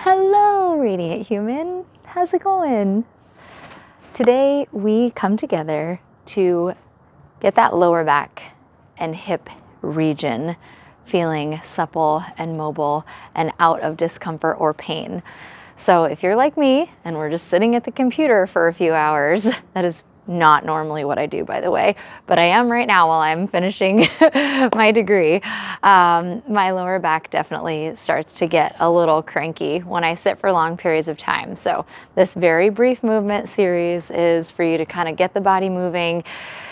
Hello, Radiant Human. How's it going? Today we come together to get that lower back and hip region feeling supple and mobile and out of discomfort or pain. So if you're like me and we're just sitting at the computer for a few hours, that is not normally what I do, by the way, but I am right now while I'm finishing my degree. My lower back definitely starts to get a little cranky when I sit for long periods of time. So this very brief movement series is for you to kind of get the body moving,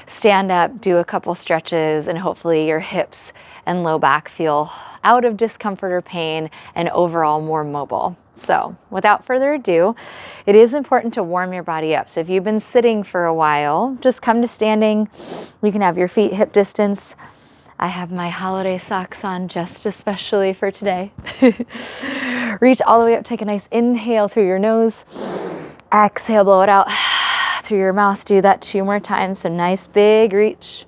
stand up, do a couple stretches, and hopefully your hips and low back feel out of discomfort or pain and overall more mobile. So without further ado, it is important to warm your body up. So if you've been sitting for a while, just come to standing. You can have your feet hip distance. I have my holiday socks on just especially for today. Reach all the way up, take a nice inhale through your nose. Exhale, blow it out through your mouth. Do that 2 more times. So nice big reach.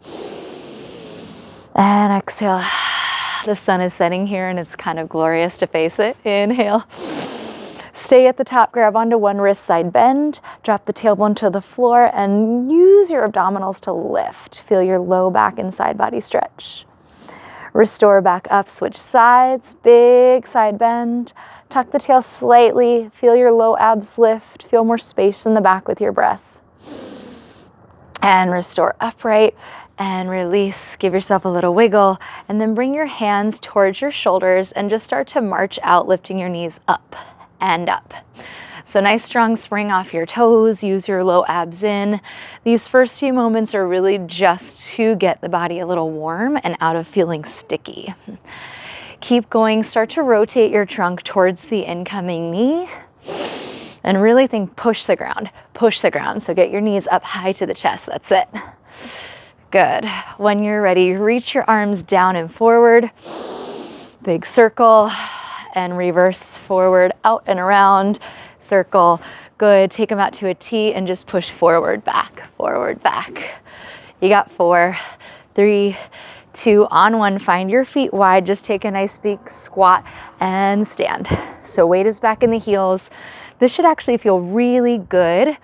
And exhale. The sun is setting here and it's kind of glorious to face it. Inhale. Stay at the top, grab onto one wrist, side bend, drop the tailbone to the floor and use your abdominals to lift. Feel your low back and side body stretch. Restore back up, switch sides, big side bend. Tuck the tail slightly, feel your low abs lift, feel more space in the back with your breath. And restore upright and release, give yourself a little wiggle, and then bring your hands towards your shoulders and just start to march out, lifting your knees up and up. So nice strong spring off your toes, use your low abs in. These first few moments are really just to get the body a little warm and out of feeling sticky. Keep going, start to rotate your trunk towards the incoming knee and really think push the ground, push the ground. So get your knees up high to the chest, that's it. Good. When you're ready, reach your arms down and forward, big circle, and reverse forward, out and around, circle. Good. Take them out to a T and just push forward, back. You got 4, 3, 2, on 1. Find your feet wide. Just take a nice big squat and stand. So weight is back in the heels. This should actually feel really good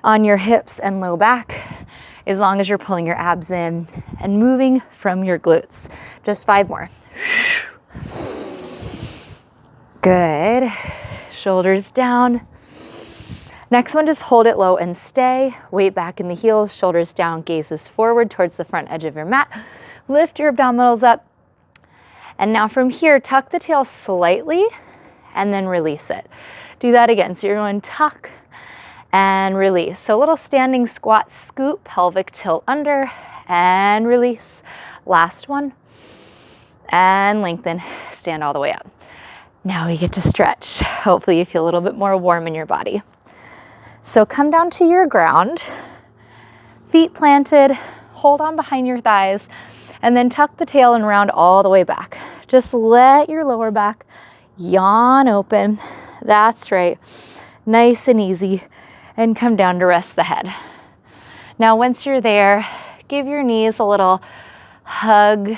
on your hips and low back as long as you're pulling your abs in and moving from your glutes. Just 5 more. Good. Shoulders down. Next one, just hold it low and stay. Weight back in the heels, shoulders down, gazes forward towards the front edge of your mat. Lift your abdominals up. And now from here, tuck the tail slightly and then release it. Do that again. So you're going tuck and release. So a little standing squat, scoop, pelvic tilt under and release. Last one. And lengthen, stand all the way up. Now we get to stretch. Hopefully you feel a little bit more warm in your body. So come down to your ground, feet planted, hold on behind your thighs, and then tuck the tail and round all the way back. Just let your lower back yawn open. That's right. Nice and easy. And come down to rest the head. Now once you're there, give your knees a little hug.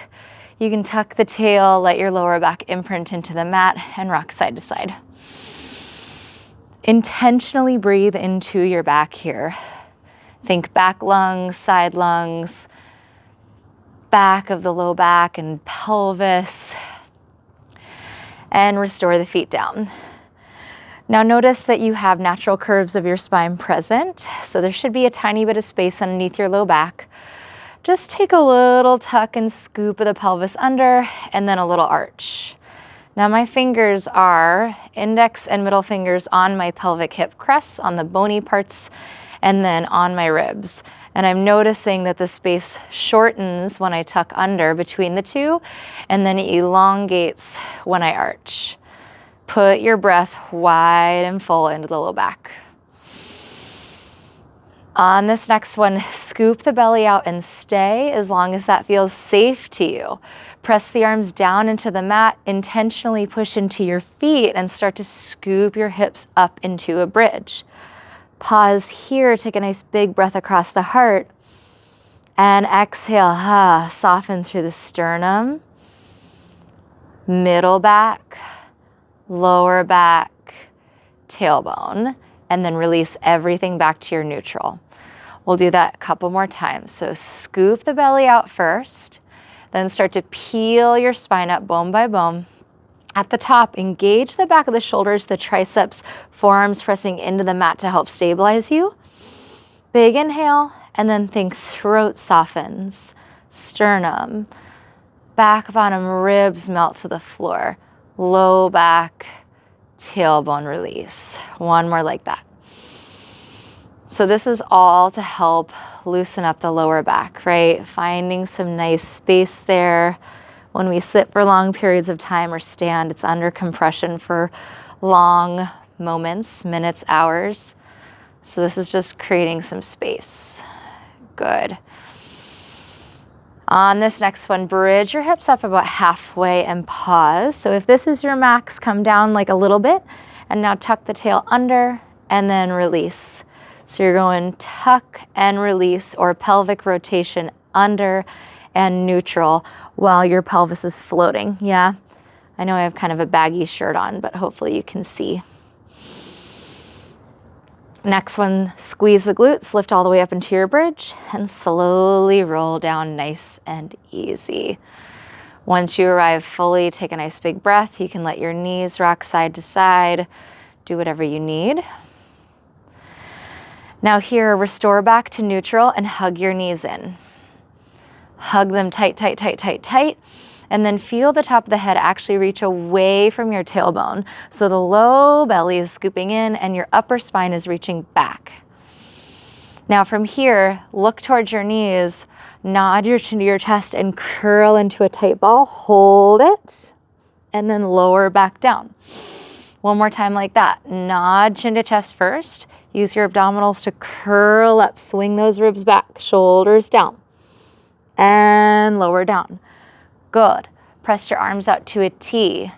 You can tuck the tail, let your lower back imprint into the mat, and rock side to side. Intentionally breathe into your back here. Think back lungs, side lungs, back of the low back and pelvis, and restore the feet down. Now notice that you have natural curves of your spine present, so there should be a tiny bit of space underneath your low back. Just take a little tuck and scoop of the pelvis under, and then a little arch. Now my fingers are index and middle fingers on my pelvic hip crests, on the bony parts, and then on my ribs. And I'm noticing that the space shortens when I tuck under between the two, and then it elongates when I arch. Put your breath wide and full into the low back. On this next one, scoop the belly out and stay as long as that feels safe to you. Press the arms down into the mat, intentionally push into your feet and start to scoop your hips up into a bridge. Pause here, take a nice big breath across the heart, and exhale, soften through the sternum, middle back, lower back, tailbone, and then release everything back to your neutral. We'll do that a couple more times. So scoop the belly out first, then start to peel your spine up bone by bone. At the top, engage the back of the shoulders, the triceps, forearms pressing into the mat to help stabilize you. Big inhale, and then think throat softens, sternum, back bottom ribs melt to the floor, low back, tailbone release. One more like that. So this is all to help loosen up the lower back, right? Finding some nice space there. When we sit for long periods of time or stand, it's under compression for long moments, minutes, hours. So this is just creating some space. Good. On this next one, bridge your hips up about halfway and pause. So if this is your max, come down like a little bit and now tuck the tail under and then release. So you're going tuck and release, or pelvic rotation under and neutral while your pelvis is floating. Yeah, I know I have kind of a baggy shirt on, but hopefully you can see. Next one, squeeze the glutes, lift all the way up into your bridge, and slowly roll down nice and easy. Once you arrive fully, take a nice big breath. You can let your knees rock side to side, do whatever you need. Now here, restore back to neutral and hug your knees in. Hug them tight, tight, tight, tight, tight. And then feel the top of the head actually reach away from your tailbone. So the low belly is scooping in and your upper spine is reaching back. Now from here, look towards your knees, nod your chin to your chest and curl into a tight ball. Hold it and then lower back down. One more time like that. Nod chin to chest first. Use your abdominals to curl up. Swing those ribs back, shoulders down. And lower down. Good. Press your arms out to a T.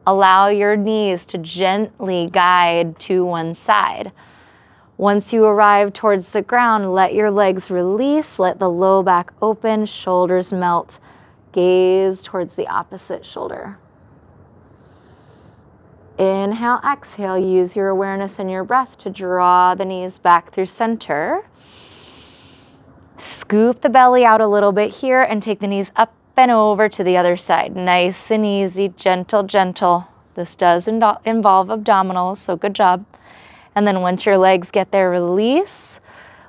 Allow your knees to gently guide to one side. Once you arrive towards the ground, let your legs release. Let the low back open, shoulders melt. Gaze towards the opposite shoulder. Inhale, exhale. Use your awareness and your breath to draw the knees back through center. Scoop the belly out a little bit here and take the knees up and over to the other side. Nice and easy, gentle, gentle. This does involve abdominals, so good job. And then once your legs get there, release.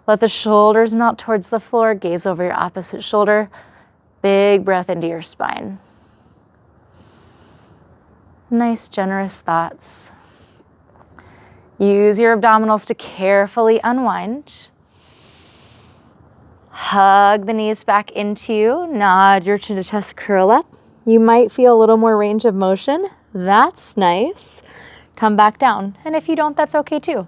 Let the shoulders melt towards the floor. Gaze over your opposite shoulder. Big breath into your spine. Nice, generous thoughts. Use your abdominals to carefully unwind. Hug the knees back into you. Nod your chin to chest, curl up. You might feel a little more range of motion. That's nice. Come back down. And if you don't, that's okay too.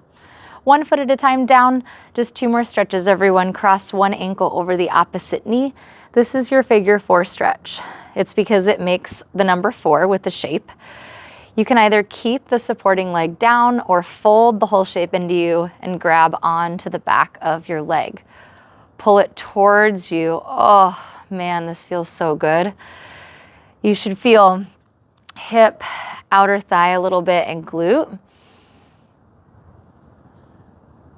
1 foot at a time down. Just 2 more stretches, everyone. Cross one ankle over the opposite knee. This is your figure 4 stretch. It's because it makes the number 4 with the shape. You can either keep the supporting leg down or fold the whole shape into you and grab onto the back of your leg. Pull it towards you. Oh man, this feels so good. You should feel hip, outer thigh a little bit, and glute.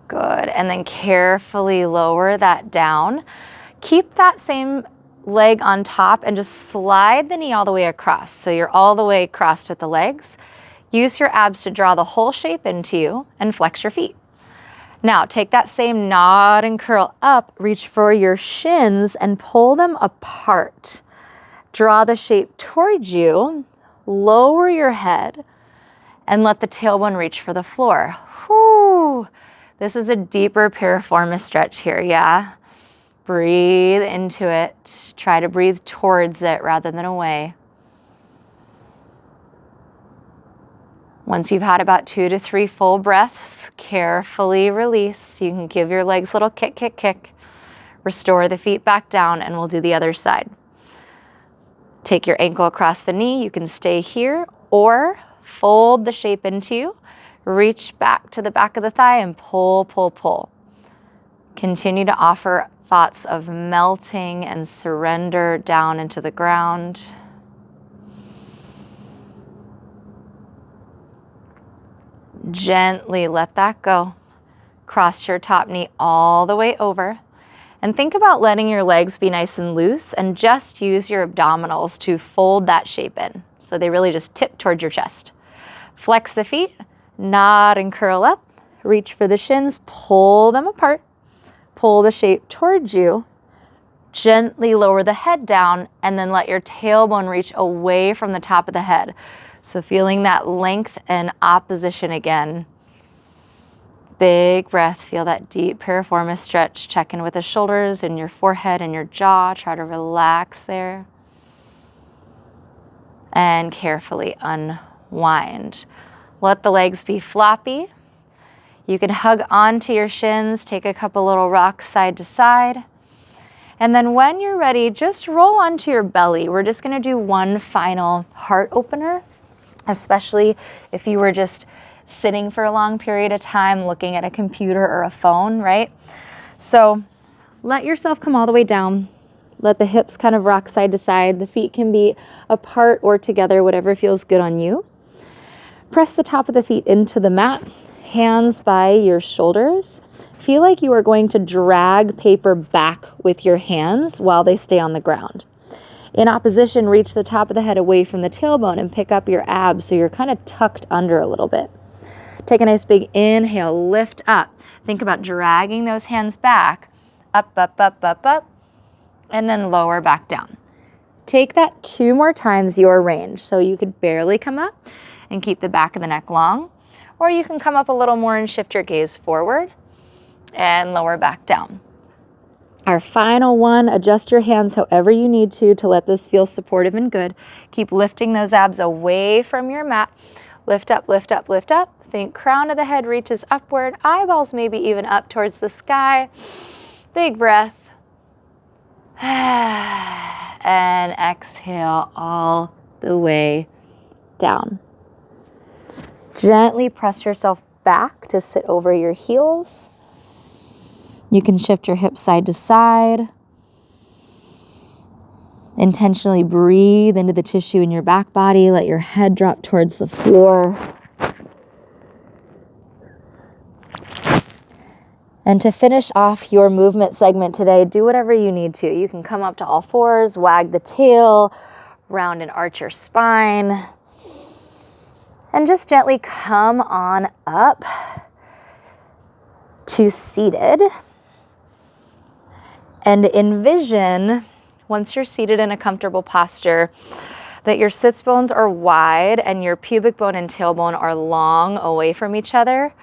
Good. And then carefully lower that down. Keep that same leg on top and just slide the knee all the way across. So you're all the way crossed with the legs. Use your abs to draw the whole shape into you and flex your feet. Now take that same nod and curl up, reach for your shins and pull them apart. Draw the shape towards you, lower your head, and let the tailbone reach for the floor. Whew. This is a deeper piriformis stretch here, yeah? Breathe into it. Try to breathe towards it rather than away. Once you've had about 2 to 3 full breaths, carefully release. You can give your legs a little kick, kick, kick. Restore the feet back down and we'll do the other side. Take your ankle across the knee. You can stay here or fold the shape into you. Reach back to the back of the thigh and pull, pull, pull. Continue to offer thoughts of melting and surrender down into the ground. Gently let that go. Cross your top knee all the way over. And think about letting your legs be nice and loose and just use your abdominals to fold that shape in. So they really just tip towards your chest. Flex the feet, nod and curl up. Reach for the shins, pull them apart. Pull the shape towards you. Gently lower the head down and then let your tailbone reach away from the top of the head. So feeling that length and opposition again. Big breath, feel that deep piriformis stretch. Check in with the shoulders and your forehead and your jaw. Try to relax there. And carefully unwind. Let the legs be floppy. You can hug onto your shins, take a couple little rocks side to side. And then when you're ready, just roll onto your belly. We're just gonna do one final heart opener, especially if you were just sitting for a long period of time looking at a computer or a phone, right? So let yourself come all the way down. Let the hips kind of rock side to side. The feet can be apart or together, whatever feels good on you. Press the top of the feet into the mat, hands by your shoulders. Feel like you are going to drag paper back with your hands while they stay on the ground. In opposition, reach the top of the head away from the tailbone and pick up your abs so you're kind of tucked under a little bit. Take a nice big inhale, lift up. Think about dragging those hands back, up, up, up, up, up, and then lower back down. Take that 2 more times your range. So you could barely come up and keep the back of the neck long, or you can come up a little more and shift your gaze forward and lower back down. Our final one, adjust your hands however you need to let this feel supportive and good. Keep lifting those abs away from your mat. Lift up, lift up, lift up. Think crown of the head reaches upward, eyeballs maybe even up towards the sky. Big breath. And exhale all the way down. Gently press yourself back to sit over your heels. You can shift your hips side to side. Intentionally breathe into the tissue in your back body. Let your head drop towards the floor. And to finish off your movement segment today, do whatever you need to. You can come up to all fours, wag the tail, round and arch your spine, and just gently come on up to seated. And envision, once you're seated in a comfortable posture, that your sits bones are wide and your pubic bone and tailbone are long away from each other.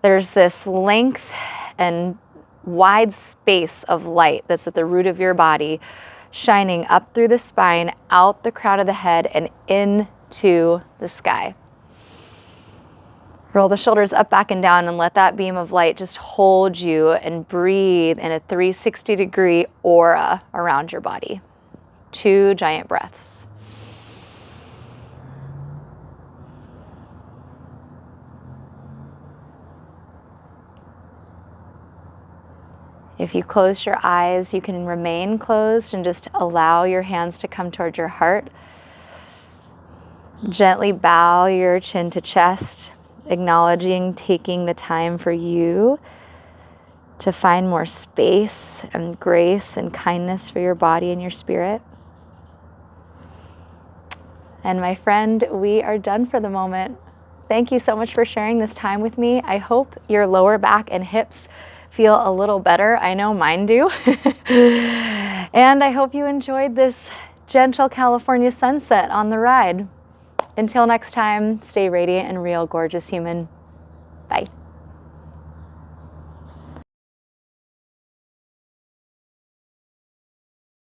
There's this length and wide space of light that's at the root of your body, shining up through the spine, out the crown of the head, and into the sky. Roll the shoulders up, back, and down, and let that beam of light just hold you and breathe in a 360-degree aura around your body. 2 giant breaths. If you close your eyes, you can remain closed and just allow your hands to come toward your heart. Gently bow your chin to chest, acknowledging taking the time for you to find more space and grace and kindness for your body and your spirit. And my friend, we are done for the moment. Thank you so much for sharing this time with me. I hope your lower back and hips feel a little better. I know mine do. And I hope you enjoyed this gentle California sunset on the ride. Until next time, stay radiant and real, gorgeous human. Bye.